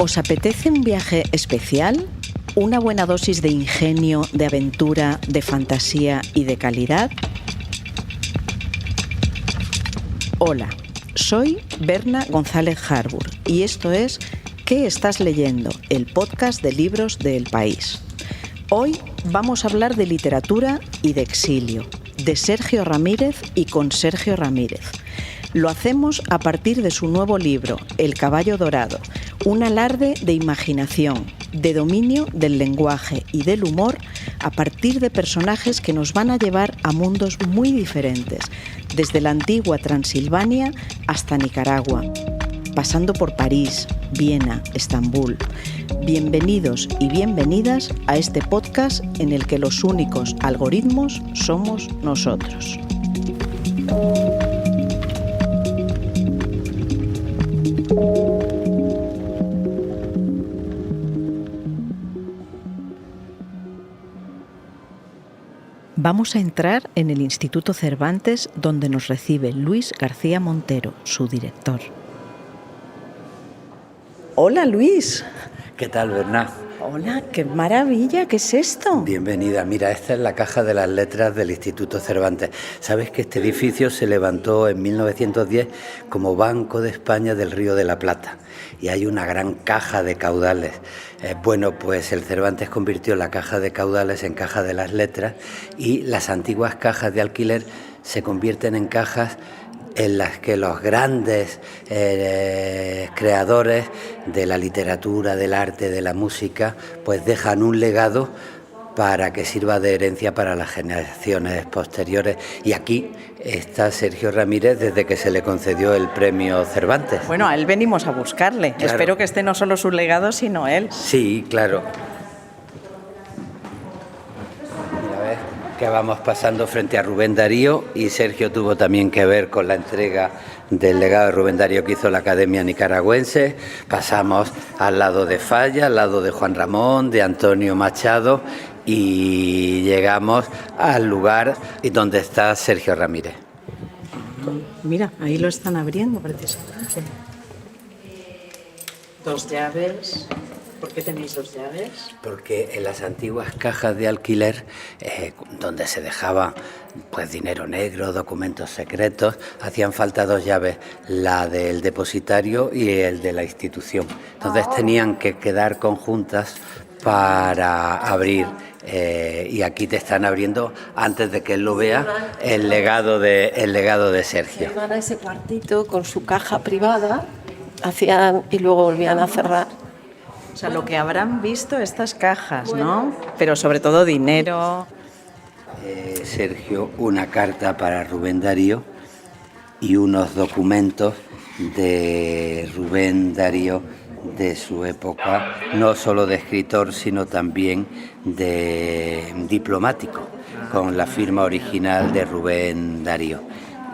¿Os apetece un viaje especial? ¿Una buena dosis de ingenio, de aventura, de fantasía y de calidad? Hola, soy Berna González Harbour y esto es ¿Qué estás leyendo?, el podcast de libros de El País. Hoy vamos a hablar de literatura y de exilio, de Sergio Ramírez y con Sergio Ramírez. Lo hacemos a partir de su nuevo libro, El caballo dorado, un alarde de imaginación, de dominio del lenguaje y del humor a partir de personajes que nos van a llevar a mundos muy diferentes, desde la antigua Transilvania hasta Nicaragua, pasando por París, Viena, Estambul. Bienvenidos y bienvenidas a este podcast en el que los únicos algoritmos somos nosotros. Vamos a entrar en el Instituto Cervantes, donde nos recibe Luis García Montero, su director. Hola, Luis. ¿Qué tal, Berna? Hola, qué maravilla, ¿qué es esto? Bienvenida. Mira, esta es la Caja de las Letras del Instituto Cervantes. Sabes que este edificio se levantó en 1910 como Banco de España del Río de la Plata y hay una gran caja de caudales. Bueno, pues el Cervantes convirtió la caja de caudales en Caja de las Letras y las antiguas cajas de alquiler se convierten en cajas en las que los grandes creadores de la literatura, del arte, de la música, pues dejan un legado para que sirva de herencia para las generaciones posteriores. Y aquí está Sergio Ramírez desde que se le concedió el premio Cervantes. Bueno, a él venimos a buscarle. Claro. Espero que esté no solo su legado, sino él. Sí, claro. Que vamos pasando frente a Rubén Darío y Sergio tuvo también que ver con la entrega del legado de Rubén Darío que hizo la Academia Nicaragüense. Pasamos al lado de Falla, al lado de Juan Ramón, de Antonio Machado y llegamos al lugar donde está Sergio Ramírez. Mira, ahí lo están abriendo precisamente. 2 llaves. ¿Por qué tenéis 2 llaves? Porque en las antiguas cajas de alquiler, donde se dejaba pues dinero negro, documentos secretos, hacían falta 2 llaves, la del depositario y el de la institución. Entonces tenían que quedar conjuntas para abrir, y aquí te están abriendo, antes de que él lo vea, el legado de Sergio. Iban a ese cuartito con su caja privada, hacían y luego volvían a cerrar. O sea, lo que habrán visto estas cajas, ¿no? Pero sobre todo dinero. Sergio, una carta para Rubén Darío y unos documentos de Rubén Darío de su época, no solo de escritor, sino también de diplomático, con la firma original de Rubén Darío.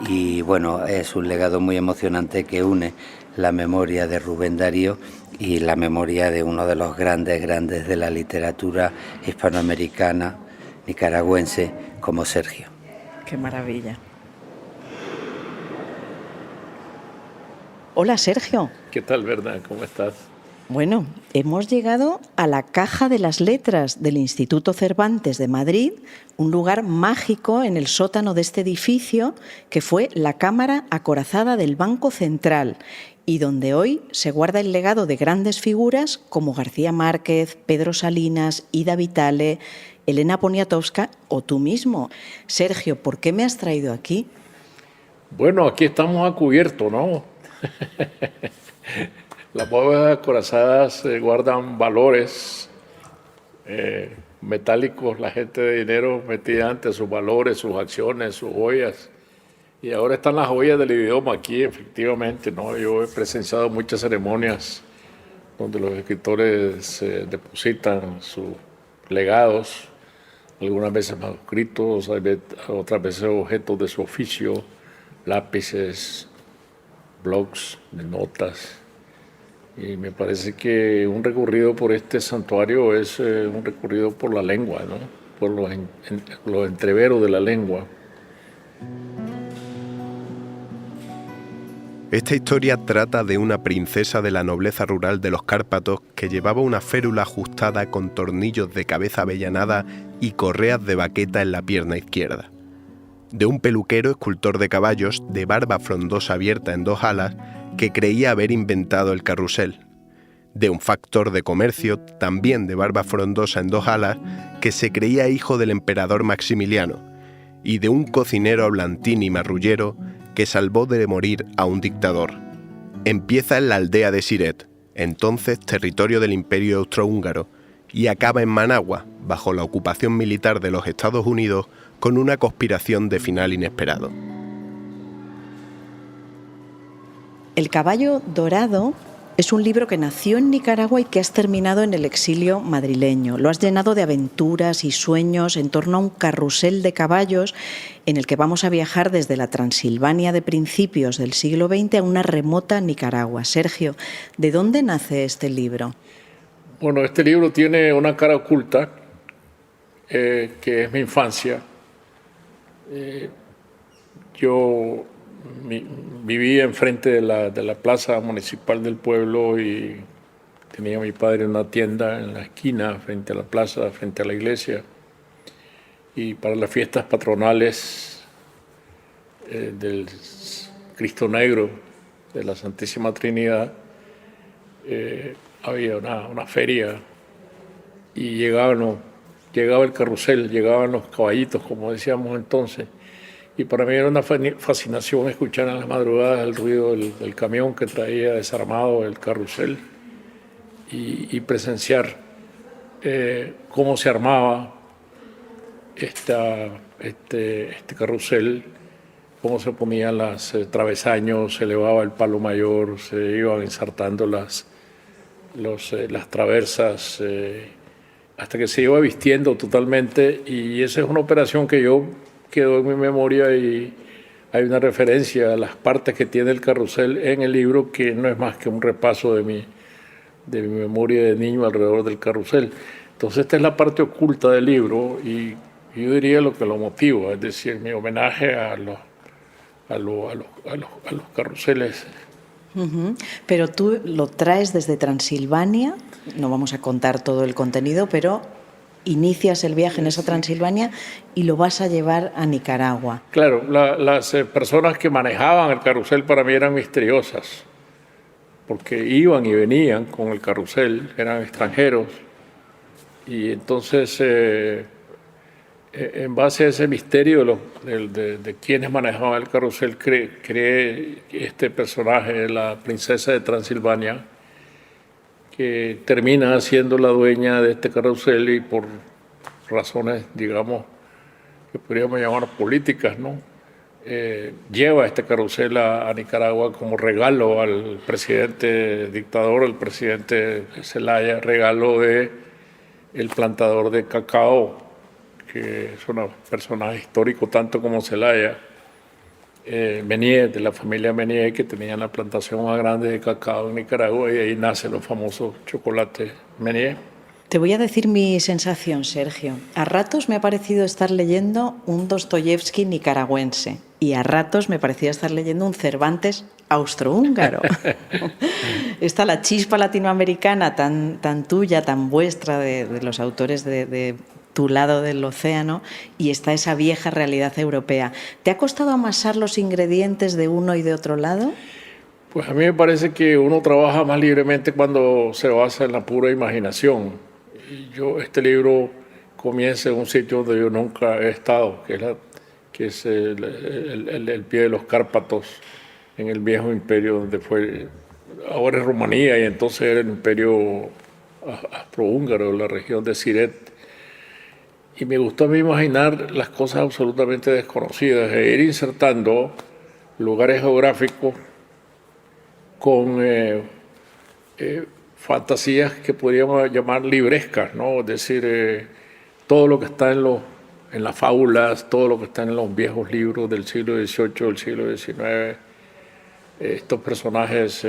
Y bueno, es un legado muy emocionante que une la memoria de Rubén Darío y la memoria de uno de los grandes de la literatura hispanoamericana, nicaragüense, como Sergio. Qué maravilla. Hola, Sergio. ¿Qué tal, Berna? ¿Cómo estás? Bueno, hemos llegado a la Caja de las Letras del Instituto Cervantes de Madrid, un lugar mágico en el sótano de este edificio que fue la cámara acorazada del Banco Central y donde hoy se guarda el legado de grandes figuras como García Márquez, Pedro Salinas, Ida Vitale, Elena Poniatowska o tú mismo. Sergio, ¿por qué me has traído aquí? Bueno, aquí estamos a cubierto, ¿no? Las bóvedas acorazadas guardan valores metálicos. La gente de dinero metía antes sus valores, sus acciones, sus joyas. Y ahora están las joyas del idioma aquí, efectivamente, ¿no? Yo he presenciado muchas ceremonias donde los escritores depositan sus legados, algunas veces manuscritos, otras veces objetos de su oficio, lápices, blogs de notas. Y me parece que un recorrido por este santuario es un recorrido por la lengua, ¿no? Por los entreveros de la lengua. Esta historia trata de una princesa de la nobleza rural de los Cárpatos que llevaba una férula ajustada con tornillos de cabeza avellanada y correas de baqueta en la pierna izquierda. De un peluquero escultor de caballos de barba frondosa abierta en 2 alas que creía haber inventado el carrusel. De un factor de comercio, también de barba frondosa en 2 alas, que se creía hijo del emperador Maximiliano, y de un cocinero hablantín y marrullero que salvó de morir a un dictador. Empieza en la aldea de Siret, entonces territorio del Imperio Austrohúngaro, y acaba en Managua, bajo la ocupación militar de los Estados Unidos, con una conspiración de final inesperado. El caballo dorado es un libro que nació en Nicaragua y que has terminado en el exilio madrileño. Lo has llenado de aventuras y sueños en torno a un carrusel de caballos en el que vamos a viajar desde la Transilvania de principios del siglo XX a una remota Nicaragua. Sergio, ¿de dónde nace este libro? Bueno, este libro tiene una cara oculta, que es mi infancia. Yo vivía enfrente de la plaza municipal del pueblo y tenía a mi padre una tienda en la esquina, frente a la plaza, frente a la iglesia. Y para las fiestas patronales del Cristo Negro, de la Santísima Trinidad, había una feria y llegaba el carrusel, llegaban los caballitos, como decíamos entonces. Y para mí era una fascinación escuchar en las madrugadas el ruido del camión que traía desarmado el carrusel y presenciar cómo se armaba este carrusel, cómo se ponían los travesaños, se elevaba el palo mayor, se iban ensartando las traversas, hasta que se iba vistiendo totalmente. Y esa es una operación que quedó en mi memoria, y hay una referencia a las partes que tiene el carrusel en el libro que no es más que un repaso de mi memoria de niño alrededor del carrusel. Entonces esta es la parte oculta del libro y yo diría lo que lo motiva, es decir, mi homenaje a los carruseles. Uh-huh. Pero tú lo traes desde Transilvania, no vamos a contar todo el contenido, pero inicias el viaje en esa Transilvania y lo vas a llevar a Nicaragua. Claro, las personas que manejaban el carrusel para mí eran misteriosas, porque iban y venían con el carrusel, eran extranjeros, y entonces en base a ese misterio de quienes manejaban el carrusel, creé este personaje de la princesa de Transilvania, que termina siendo la dueña de este carrusel y por razones, digamos, que podríamos llamar políticas, ¿no? Lleva este carrusel a Nicaragua como regalo al presidente dictador, el presidente Zelaya, regalo de el plantador de cacao, que es un personaje histórico tanto como Zelaya. Menier, de la familia Menier, que tenía la plantación más grande de cacao en Nicaragua, y ahí nacen los famosos chocolates Menier. Te voy a decir mi sensación, Sergio. A ratos me ha parecido estar leyendo un Dostoyevsky nicaragüense y a ratos me parecía estar leyendo un Cervantes austrohúngaro. Está la chispa latinoamericana tan tuya, tan vuestra, de los autores de tu lado del océano, y está esa vieja realidad europea. ¿Te ha costado amasar los ingredientes de uno y de otro lado? Pues a mí me parece que uno trabaja más libremente cuando se basa en la pura imaginación. Y este libro comienza en un sitio donde yo nunca he estado, que es el pie de los Cárpatos, en el viejo imperio donde fue, ahora es Rumanía, y entonces era el imperio austrohúngaro, la región de Siret. Y me gustó a mí imaginar las cosas absolutamente desconocidas e ir insertando lugares geográficos con fantasías que podríamos llamar librescas, ¿no? Es decir, todo lo que está en las fábulas, todo lo que está en los viejos libros del siglo XVIII, del siglo XIX, estos personajes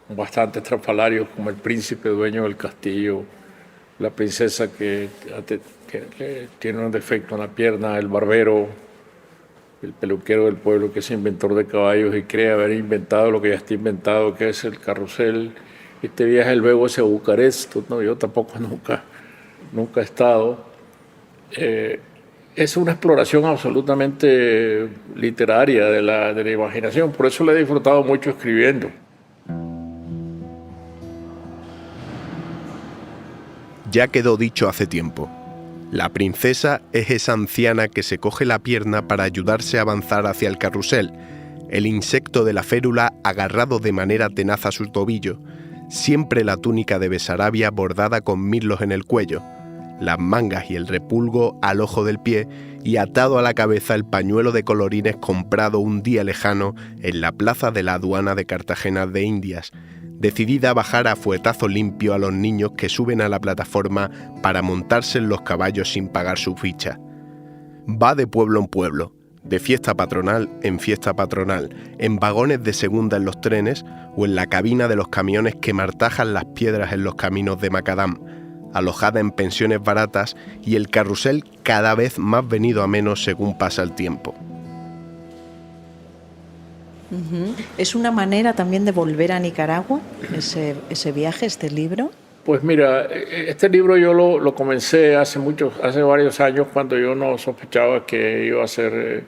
bastante estrafalarios como el príncipe dueño del castillo, la princesa que tiene un defecto en la pierna, el barbero, el peluquero del pueblo que es inventor de caballos y cree haber inventado lo que ya está inventado, que es el carrusel. Este viaje luego hacia Bucarest, no, yo tampoco nunca he estado. Es una exploración absolutamente literaria de la imaginación, por eso la he disfrutado mucho escribiendo. Ya quedó dicho hace tiempo. La princesa es esa anciana que se coge la pierna para ayudarse a avanzar hacia el carrusel, el insecto de la férula agarrado de manera tenaz a su tobillo, siempre la túnica de Besarabia bordada con mirlos en el cuello, las mangas y el repulgo al ojo del pie y atado a la cabeza el pañuelo de colorines comprado un día lejano en la plaza de la aduana de Cartagena de Indias, decidida a bajar a fuetazo limpio a los niños que suben a la plataforma para montarse en los caballos sin pagar su ficha. Va de pueblo en pueblo, de fiesta patronal en fiesta patronal, en vagones de segunda en los trenes o en la cabina de los camiones que martajan las piedras en los caminos de macadam, alojada en pensiones baratas y el carrusel cada vez más venido a menos según pasa el tiempo. ¿Es una manera también de volver a Nicaragua, ese viaje, este libro? Pues mira, este libro yo lo comencé hace varios años, cuando yo no sospechaba que iba a ser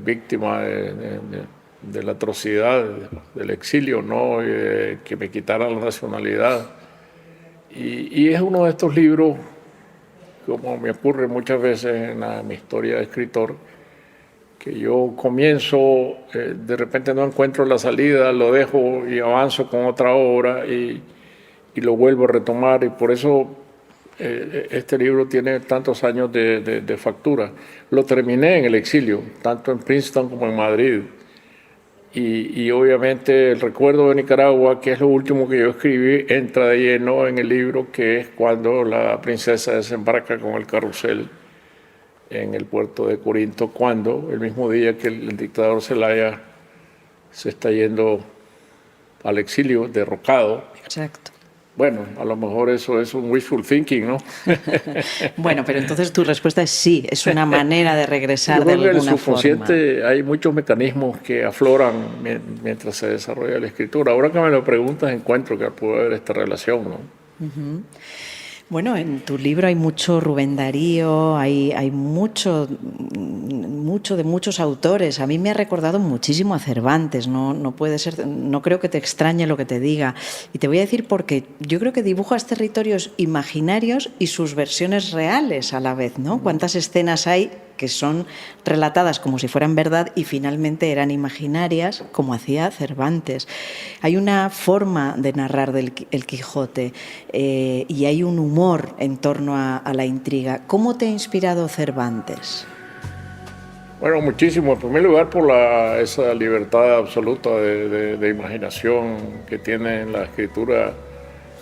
víctima de la atrocidad del exilio, ¿no? Y que me quitaran la nacionalidad. Y es uno de estos libros, como me ocurre muchas veces en mi historia de escritor, que yo comienzo, de repente no encuentro la salida, lo dejo y avanzo con otra obra y lo vuelvo a retomar, y por eso este libro tiene tantos años de factura. Lo terminé en el exilio, tanto en Princeton como en Madrid, y obviamente el recuerdo de Nicaragua, que es lo último que yo escribí, entra de lleno en el libro, que es cuando la princesa desembarca con el carrusel en el puerto de Corinto, cuando el mismo día que el dictador Zelaya se está yendo al exilio, derrocado. Exacto. Bueno, a lo mejor eso es un wishful thinking, ¿no? Bueno, pero entonces tu respuesta es sí, es una manera de regresar de alguna forma. En el subconsciente hay muchos mecanismos que afloran mientras se desarrolla la escritura. Ahora que me lo preguntas, encuentro que puede haber esta relación, ¿no? Uh-huh. Bueno, en tu libro hay mucho Rubén Darío, hay mucho de muchos autores. A mí me ha recordado muchísimo a Cervantes, no puede ser, no creo que te extrañe lo que te diga. Y te voy a decir porque yo creo que dibujas territorios imaginarios y sus versiones reales a la vez, ¿no? ¿Cuántas escenas hay que son relatadas como si fueran verdad y finalmente eran imaginarias, como hacía Cervantes? Hay una forma de narrar el Quijote y hay un humor en torno a la intriga. ¿Cómo te ha inspirado Cervantes? Bueno, muchísimo. En primer lugar, por esa libertad absoluta de imaginación que tiene en la escritura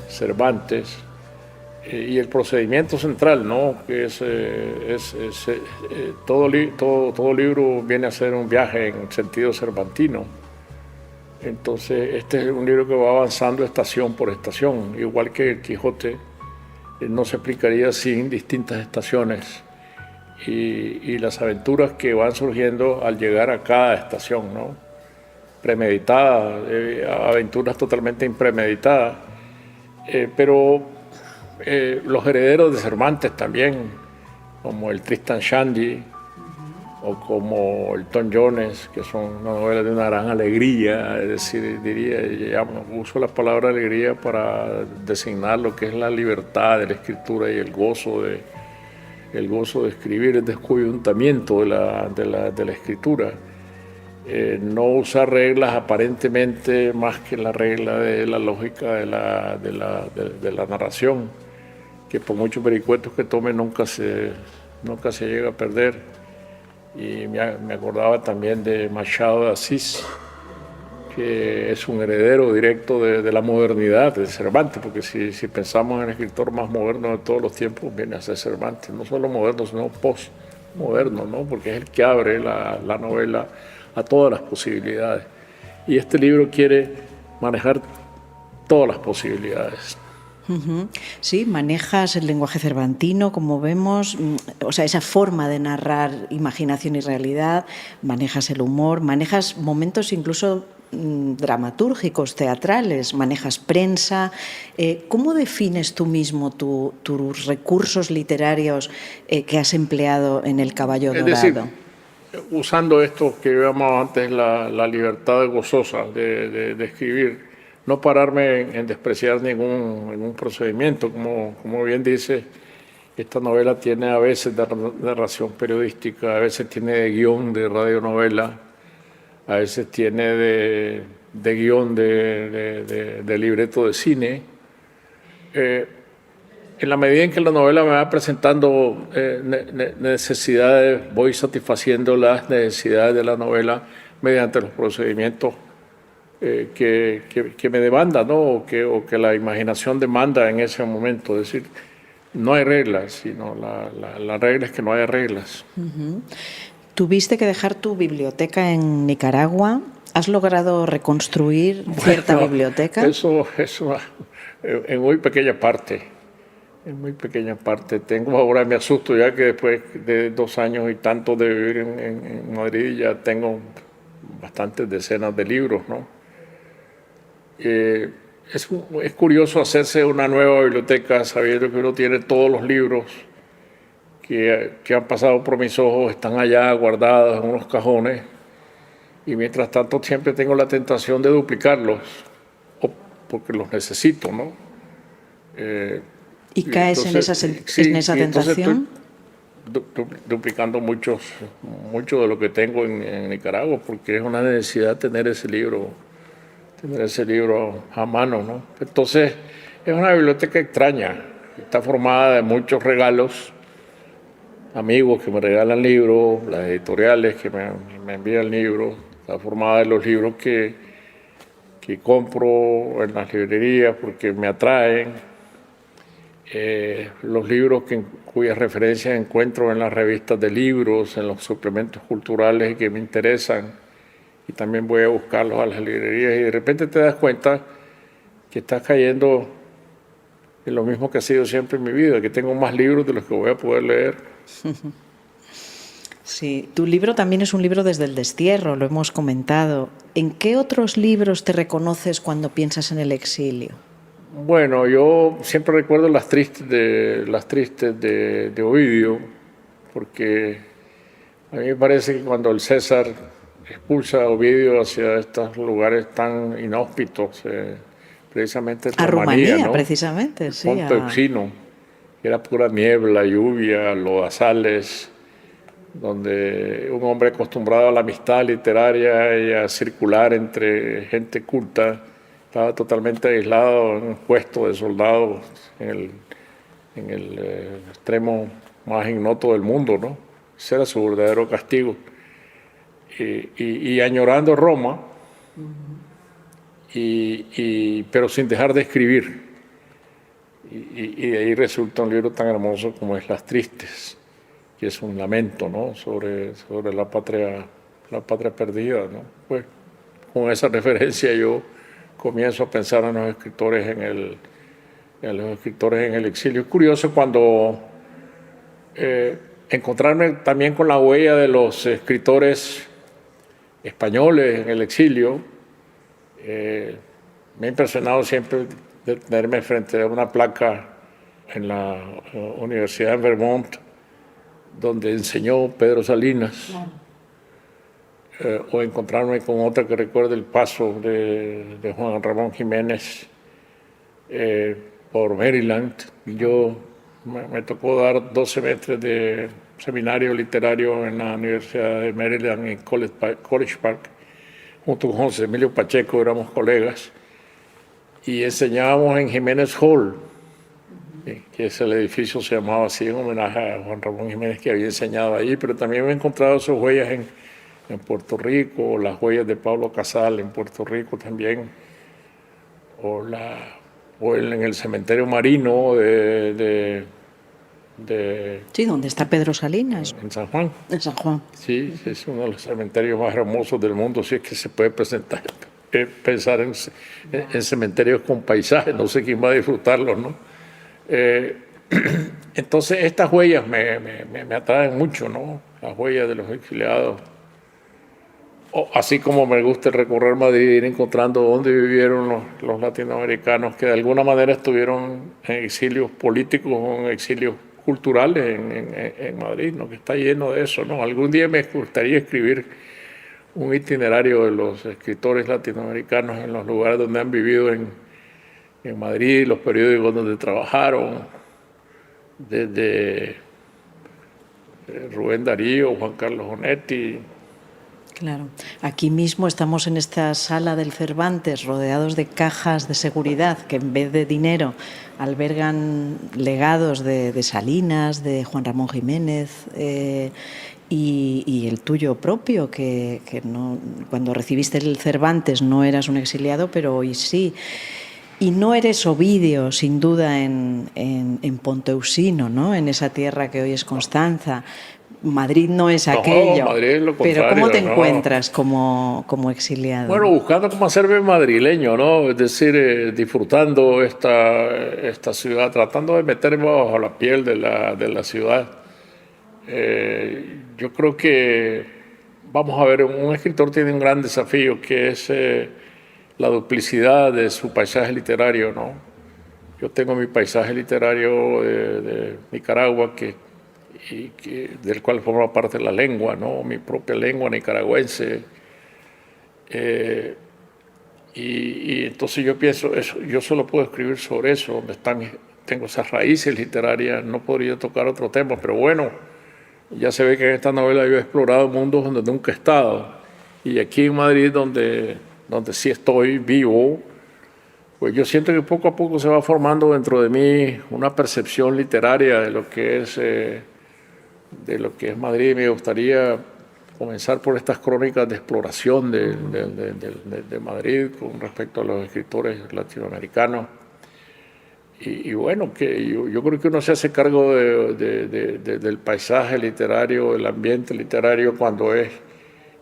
Cervantes. Y el procedimiento central, ¿no? Que todo libro viene a ser un viaje en sentido cervantino. Entonces, este es un libro que va avanzando estación por estación, igual que el Quijote no se explicaría sin distintas estaciones y las aventuras que van surgiendo al llegar a cada estación, ¿no? Premeditadas, aventuras totalmente impremeditadas, pero los herederos de Cervantes también, como el Tristan Shandy o como el Tom Jones, que son novelas de una gran alegría, es decir, uso la palabra alegría para designar lo que es la libertad de la escritura y el gozo de escribir, el descoyuntamiento de la escritura. No usar reglas aparentemente más que la regla de la lógica de la narración, que por muchos vericuetos que tome nunca se llega a perder. Y me acordaba también de Machado de Asís, que es un heredero directo de la modernidad de Cervantes, porque si pensamos en el escritor más moderno de todos los tiempos, viene a ser Cervantes, no solo moderno, sino postmoderno, ¿no? Porque es el que abre la novela a todas las posibilidades. Y este libro quiere manejar todas las posibilidades. Uh-huh. Sí, manejas el lenguaje cervantino, como vemos, o sea, esa forma de narrar imaginación y realidad, manejas el humor, manejas momentos incluso dramatúrgicos, teatrales, manejas prensa. ¿Cómo defines tú mismo tus recursos literarios que has empleado en El Caballo Dorado? Es decir, usando esto que llamaba antes la libertad gozosa de escribir, no pararme en despreciar ningún procedimiento. Como bien dice, esta novela tiene a veces de narración periodística, a veces tiene de guión de radionovela, a veces tiene de guión de libreto de cine. En la medida en que la novela me va presentando necesidades, voy satisfaciendo las necesidades de la novela mediante los procedimientos que me demandan, ¿no? o que la imaginación demanda en ese momento. Es decir, no hay reglas, sino la regla es que no hay reglas. Uh-huh. Tuviste que dejar tu biblioteca en Nicaragua. ¿Has logrado reconstruir cierta biblioteca? Eso en muy pequeña parte. En muy pequeña parte. Ahora me asusto ya que después de 2 años y tanto de vivir en Madrid ya tengo bastantes decenas de libros, ¿no? Es curioso hacerse una nueva biblioteca sabiendo que uno tiene todos los libros que han pasado por mis ojos, están allá guardados en unos cajones, y mientras tanto siempre tengo la tentación de duplicarlos, porque los necesito, ¿no? ¿Y caes entonces, en esa tentación? Estoy duplicando mucho de lo que tengo en Nicaragua, porque es una necesidad tener ese libro a mano, ¿no? Entonces, es una biblioteca extraña, está formada de muchos regalos, amigos que me regalan libros, las editoriales que me envían libros, está formada de los libros que compro en las librerías porque me atraen, los libros cuyas referencias encuentro en las revistas de libros, en los suplementos culturales que me interesan, y también voy a buscarlos a las librerías, y de repente te das cuenta que estás cayendo en lo mismo que ha sido siempre en mi vida, que tengo más libros de los que voy a poder leer. Sí, tu libro también es un libro desde el destierro, lo hemos comentado. ¿En qué otros libros te reconoces cuando piensas en el exilio? Bueno, yo siempre recuerdo las tristes de Ovidio, porque a mí me parece que cuando el César expulsa a Ovidio hacia estos lugares tan inhóspitos, precisamente a Rumanía, ¿no? Precisamente, sí. Ponto Euxino, que era pura niebla, lluvia, lodazales, donde un hombre acostumbrado a la amistad literaria y a circular entre gente culta estaba totalmente aislado en un puesto de soldado en el extremo más ignoto del mundo, ¿no? Ese era su verdadero castigo. Y añorando Roma, pero sin dejar de escribir. Y de ahí resulta un libro tan hermoso como es Las Tristes, que es un lamento, ¿no? sobre la patria perdida, ¿no? Pues con esa referencia yo comienzo a pensar en los escritores en el exilio. Es curioso cuando encontrarme también con la huella de los escritores españoles en el exilio. Me ha impresionado siempre tenerme frente a una placa en la Universidad de Vermont donde enseñó Pedro Salinas. O encontrarme con otra que recuerde el paso de Juan Ramón Jiménez por Maryland. Yo me tocó dar 2 semestres de seminario literario en la Universidad de Maryland, en College Park, junto con José Emilio Pacheco, éramos colegas, y enseñábamos en Jiménez Hall, que es el edificio, se llamaba así en homenaje a Juan Ramón Jiménez, que había enseñado allí, pero también me he encontrado sus huellas en Puerto Rico, las huellas de Pablo Casal en Puerto Rico también, o en el cementerio marino sí, ¿dónde está Pedro Salinas? En San Juan. En San Juan. Sí, es uno de los cementerios más hermosos del mundo, si es que se puede presentar. pensar en cementerios con paisajes, no sé quién va a disfrutarlos, ¿no? Entonces estas huellas me atraen mucho, ¿no? Las huellas de los exiliados. Así como me gusta recorrer Madrid, ir encontrando dónde vivieron los latinoamericanos que de alguna manera estuvieron en exilios políticos o en exilios culturales en Madrid, ¿no? Que está lleno de eso, ¿no? Algún día me gustaría escribir un itinerario de los escritores latinoamericanos en los lugares donde han vivido en Madrid, los periódicos donde trabajaron, desde Rubén Darío, Juan Carlos Onetti. Claro. Aquí mismo estamos en esta sala del Cervantes, rodeados de cajas de seguridad que en vez de dinero albergan legados de Salinas, de Juan Ramón Jiménez y el tuyo propio, que no, cuando recibiste el Cervantes no eras un exiliado, pero hoy sí. Y no eres Ovidio, sin duda, en Ponteusino, ¿no? En esa tierra que hoy es Constanza. Madrid no es aquello. Madrid es lo contrario, pero ¿cómo te encuentras como exiliado? Bueno, buscando cómo hacerme madrileño, ¿no? Es decir, disfrutando esta ciudad, tratando de meterme bajo la piel de la ciudad. Yo creo que, vamos a ver, un escritor tiene un gran desafío que es la duplicidad de su paisaje literario, ¿no? Yo tengo mi paisaje literario de Nicaragua, del cual forma parte la lengua, ¿no? Mi propia lengua nicaragüense. Y entonces yo pienso, yo solo puedo escribir sobre eso, donde tengo esas raíces literarias, no podría tocar otro tema, pero bueno, ya se ve que en esta novela yo he explorado mundos donde nunca he estado. Y aquí en Madrid, donde sí estoy vivo, pues yo siento que poco a poco se va formando dentro de mí una percepción literaria de lo que es Madrid. Me gustaría comenzar por estas crónicas de exploración de Madrid con respecto a los escritores latinoamericanos. Y bueno, que yo creo que uno se hace cargo del paisaje literario, del ambiente literario, cuando es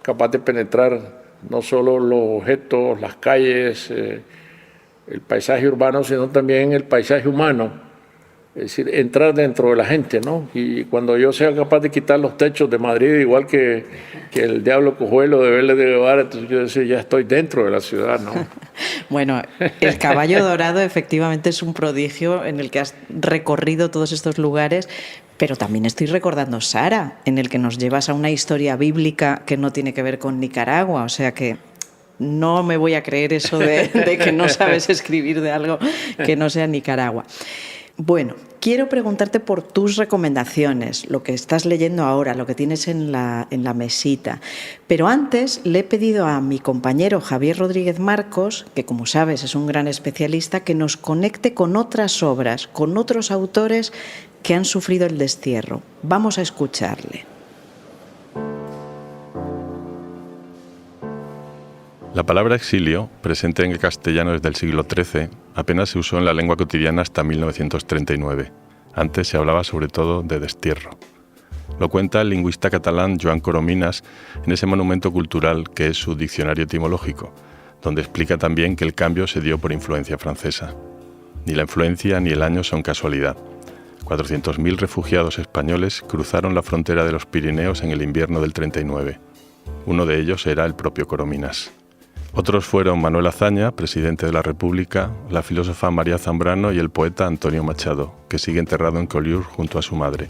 capaz de penetrar no solo los objetos, las calles, el paisaje urbano, sino también el paisaje humano. Es decir, entrar dentro de la gente, ¿no? Y cuando yo sea capaz de quitar los techos de Madrid, igual que el Diablo Cojuelo de Vélez de Guevara, entonces yo decía, ya estoy dentro de la ciudad, ¿no? Bueno, el Caballo Dorado efectivamente es un prodigio en el que has recorrido todos estos lugares, pero también estoy recordando Sara, en el que nos llevas a una historia bíblica que no tiene que ver con Nicaragua, o sea que no me voy a creer eso de que no sabes escribir de algo que no sea Nicaragua. Bueno, quiero preguntarte por tus recomendaciones, lo que estás leyendo ahora, lo que tienes en la mesita. Pero antes le he pedido a mi compañero Javier Rodríguez Marcos, que como sabes es un gran especialista, que nos conecte con otras obras, con otros autores que han sufrido el destierro. Vamos a escucharle. La palabra exilio, presente en el castellano desde el siglo XIII, apenas se usó en la lengua cotidiana hasta 1939. Antes se hablaba sobre todo de destierro. Lo cuenta el lingüista catalán Joan Corominas en ese monumento cultural que es su diccionario etimológico, donde explica también que el cambio se dio por influencia francesa. Ni la influencia ni el año son casualidad. 400.000 refugiados españoles cruzaron la frontera de los Pirineos en el invierno del 39. Uno de ellos era el propio Corominas. Otros fueron Manuel Azaña, presidente de la República, la filósofa María Zambrano y el poeta Antonio Machado, que sigue enterrado en Collioure junto a su madre.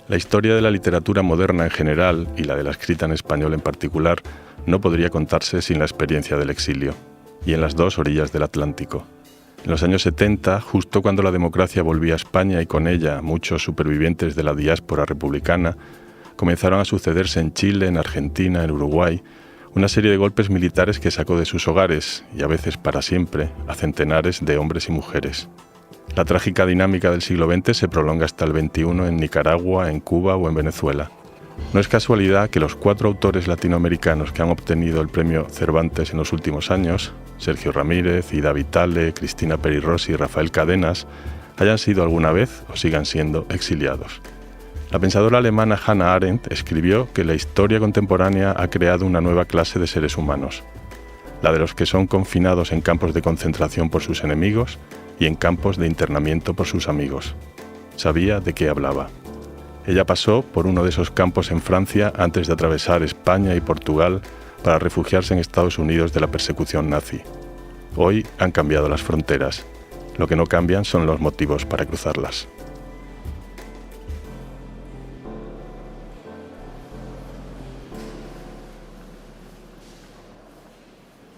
La historia de la literatura moderna en general, y la de la escrita en español en particular, no podría contarse sin la experiencia del exilio, y en las dos orillas del Atlántico. En los años 70, justo cuando la democracia volvía a España y con ella muchos supervivientes de la diáspora republicana, comenzaron a sucederse en Chile, en Argentina, en Uruguay, una serie de golpes militares que sacó de sus hogares, y a veces para siempre, a centenares de hombres y mujeres. La trágica dinámica del siglo XX se prolonga hasta el XXI en Nicaragua, en Cuba o en Venezuela. No es casualidad que los 4 autores latinoamericanos que han obtenido el premio Cervantes en los últimos años, Sergio Ramírez, Ida Vitale, Cristina Peri Rossi y Rafael Cadenas, hayan sido alguna vez o sigan siendo exiliados. La pensadora alemana Hannah Arendt escribió que la historia contemporánea ha creado una nueva clase de seres humanos. la de los que son confinados en campos de concentración por sus enemigos y en campos de internamiento por sus amigos. Sabía de qué hablaba. Ella pasó por uno de esos campos en Francia antes de atravesar España y Portugal para refugiarse en Estados Unidos de la persecución nazi. Hoy han cambiado las fronteras. Lo que no cambian son los motivos para cruzarlas.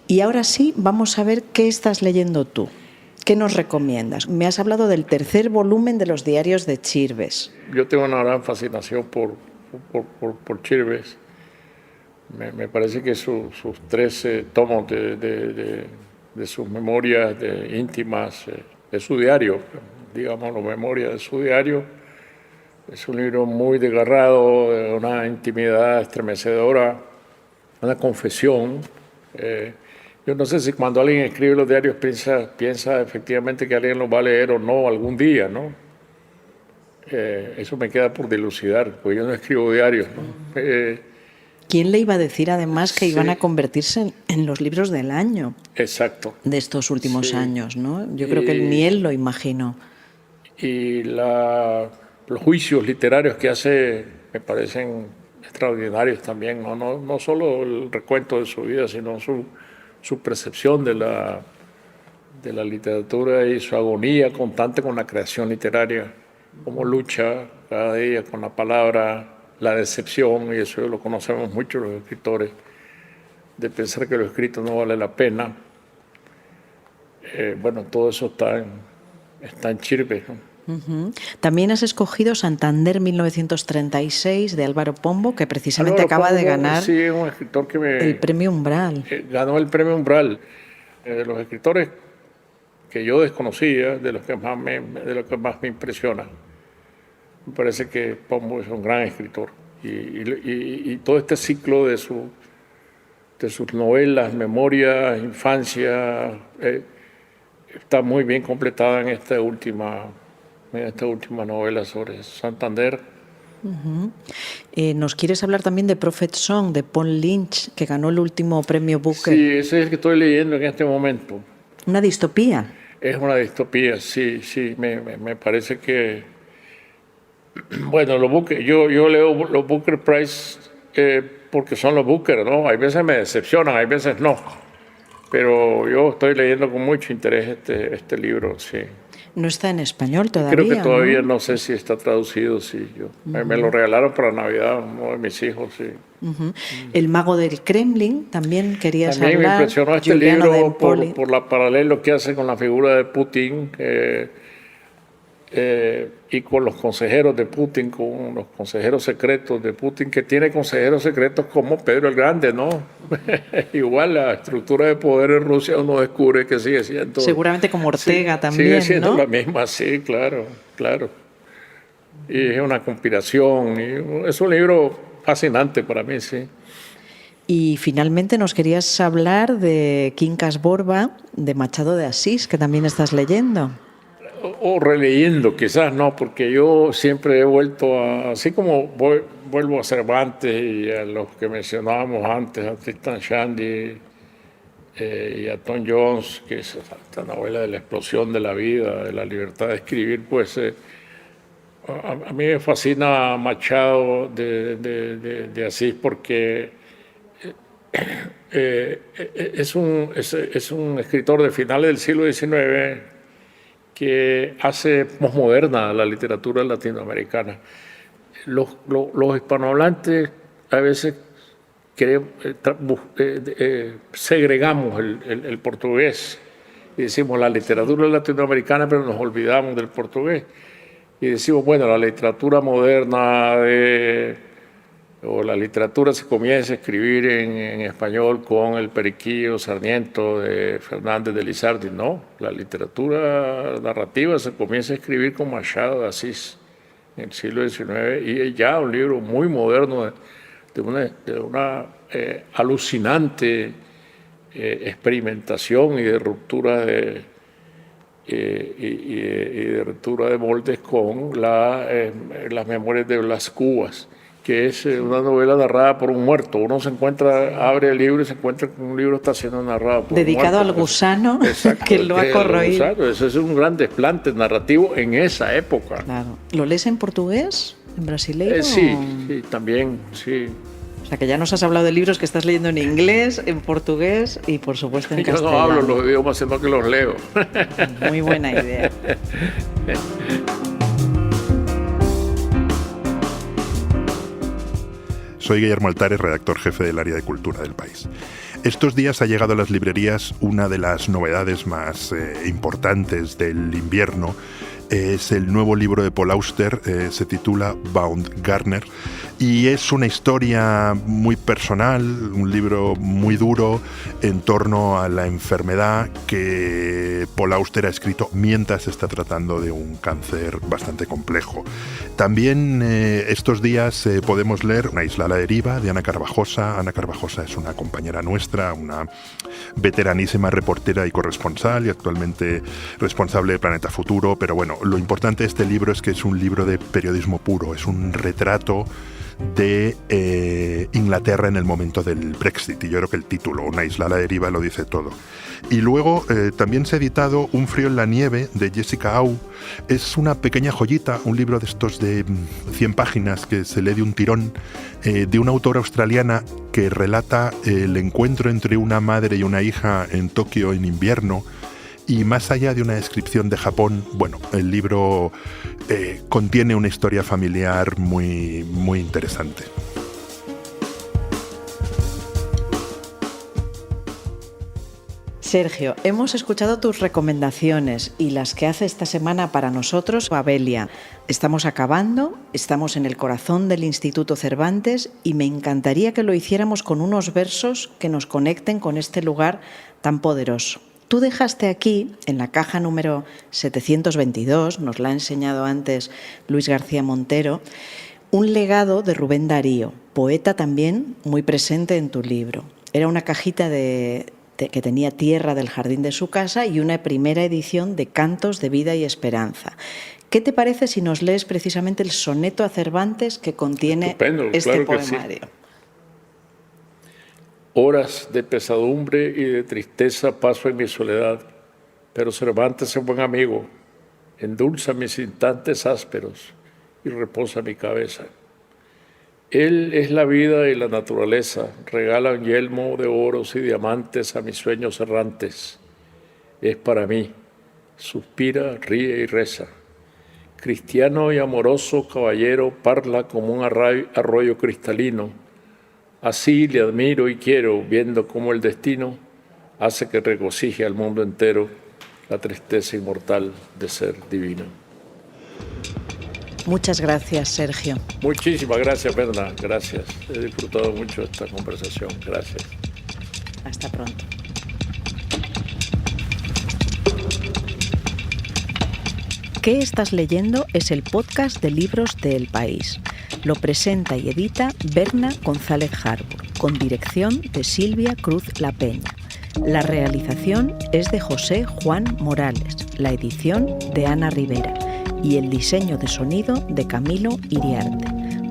Y ahora sí, vamos a ver qué estás leyendo tú. ¿Qué nos recomiendas? Me has hablado del tercer volumen de los diarios de Chirves. Yo tengo una gran fascinación por Chirves. Me parece que sus 13 tomos de sus memorias íntimas, de su diario, digamos, las memorias de su diario, es un libro muy desgarrado, de una intimidad estremecedora, una confesión. Yo no sé si cuando alguien escribe los diarios piensa efectivamente que alguien los va a leer o no algún día, ¿no? Eso me queda por dilucidar, porque yo no escribo diarios, ¿no? ¿Quién le iba a decir además que iban sí. a convertirse en los libros del año? Exacto. De estos últimos Sí. años, ¿no? Yo creo que ni él lo imaginó. Y los juicios literarios que hace me parecen extraordinarios también, no solo el recuento de su vida, sino su percepción de la literatura y su agonía constante con la creación literaria, cómo lucha cada día con la palabra, la decepción, y eso lo conocemos mucho los escritores, de pensar que lo escrito no vale la pena. Bueno, todo eso está en Chirves, ¿no? Uh-huh. También has escogido Santander 1936 de Álvaro Pombo, que precisamente acaba de ganar sí, es un escritor que el premio Umbral. Ganó el premio Umbral. De los escritores que yo desconocía, de los que más me impresiona. Me parece que Pombo es un gran escritor. Y todo este ciclo de sus novelas, memorias, infancia, está muy bien completada en esta última novela sobre Santander. Uh-huh. ¿Nos quieres hablar también de Prophet Song, de Paul Lynch, que ganó el último premio Booker? Sí, ese es el que estoy leyendo en este momento. ¿Una distopía? Es una distopía, sí. Me parece que... Bueno, yo leo los Booker Prize porque son los Booker, ¿no? Hay veces me decepcionan, hay veces no. Pero yo estoy leyendo con mucho interés este libro, sí. No está en español todavía. Creo que todavía no sé si está traducido, sí. Me lo regalaron para Navidad uno de mis hijos, sí. Uh-huh. El mago del Kremlin, también querías hablar. También me impresionó este libro por la paralelo que hace con la figura de Putin y con los consejeros de Putin, con los consejeros secretos de Putin, que tiene consejeros secretos como Pedro el Grande, ¿no? Igual la estructura de poder en Rusia uno descubre que sigue siendo... Seguramente como Ortega también, sigue siendo, ¿no? La misma, sí, claro. Y es una conspiración, y es un libro fascinante para mí, sí. Y finalmente nos querías hablar de Quincas Borba, de Machado de Asís, que también estás leyendo. O releyendo, quizás no, porque yo siempre he vuelto así como vuelvo a Cervantes y a los que mencionábamos antes, a Tristan Shandy y a Tom Jones, que es esta novela de la explosión de la vida, de la libertad de escribir, pues a mí me fascina Machado de Asís porque es un escritor de finales del siglo XIX que hace posmoderna la literatura latinoamericana. Los hispanohablantes a veces segregamos el portugués y decimos la literatura latinoamericana, pero nos olvidamos del portugués. Y decimos, bueno, la literatura moderna o la literatura se comienza a escribir en español con el Periquillo Sarmiento de Fernández de Lizardi. No, la literatura narrativa se comienza a escribir con Machado de Asís en el siglo XIX y es ya un libro muy moderno de una alucinante experimentación y de ruptura de ruptura de moldes con las memorias de Blas Cubas. que es una novela narrada por un muerto. Uno se encuentra, abre el libro y se encuentra que un libro está siendo narrado por dedicado un muerto. al gusano. Exacto, que lo ha corroído. Ese es un gran desplante narrativo en esa época. Claro. ¿Lo lees en portugués? ¿En brasileño? Sí, también, sí. O sea, que ya nos has hablado de libros que estás leyendo en inglés, en portugués y, por supuesto, en Yo castellano. no hablo los idiomas, sino que los leo. Muy buena idea. Soy Guillermo Altares, redactor jefe del área de cultura del País. Estos días ha llegado a las librerías una de las novedades más importantes del invierno. Es el nuevo libro de Paul Auster, se titula Baumgartner, y es una historia muy personal, un libro muy duro en torno a la enfermedad que Paul Auster ha escrito mientras está tratando de un cáncer bastante complejo. También estos días podemos leer Una isla a la deriva de Ana Carvajosa. Ana Carvajosa es una compañera nuestra, una veteranísima reportera y corresponsal y actualmente responsable de Planeta Futuro, pero bueno, lo importante de este libro es que es un libro de periodismo puro, es un retrato de Inglaterra en el momento del Brexit, y yo creo que el título, Una isla a la deriva, lo dice todo. Y luego también se ha editado Un frío en la nieve de Jessica Au. Es una pequeña joyita, un libro de estos de 100 páginas que se lee de un tirón, de una autora australiana que relata el encuentro entre una madre y una hija en Tokio en invierno. Y más allá de una descripción de Japón, bueno, el libro contiene una historia familiar muy, muy interesante. Sergio, hemos escuchado tus recomendaciones y las que hace esta semana para nosotros Abelia. Estamos acabando, estamos en el corazón del Instituto Cervantes y me encantaría que lo hiciéramos con unos versos que nos conecten con este lugar tan poderoso. Tú dejaste aquí, en la caja número 722, nos la ha enseñado antes Luis García Montero, un legado de Rubén Darío, poeta también muy presente en tu libro. Era una cajita que tenía tierra del jardín de su casa y una primera edición de Cantos de vida y esperanza. ¿Qué te parece si nos lees precisamente el soneto a Cervantes que contiene este poemario? Sí. Horas de pesadumbre y de tristeza paso en mi soledad, pero Cervantes es buen amigo, endulza mis instantes ásperos y reposa mi cabeza. Él es la vida y la naturaleza, regala un yelmo de oros y diamantes a mis sueños errantes. Es para mí, suspira, ríe y reza. Cristiano y amoroso caballero, parla como un arroyo cristalino. Así le admiro y quiero, viendo cómo el destino hace que regocije al mundo entero la tristeza inmortal de ser divino. Muchas gracias, Sergio. Muchísimas gracias, Berna. Gracias. He disfrutado mucho esta conversación. Gracias. Hasta pronto. ¿Qué estás leyendo? Es el podcast de libros de El País. Lo presenta y edita Berna González Harbour, con dirección de Silvia Cruz La Peña. La realización es de José Juan Morales, la edición de Ana Rivera y el diseño de sonido de Camilo Iriarte.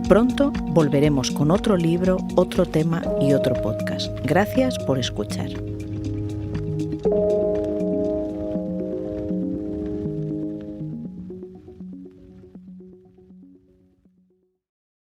Pronto volveremos con otro libro, otro tema y otro podcast. Gracias por escuchar.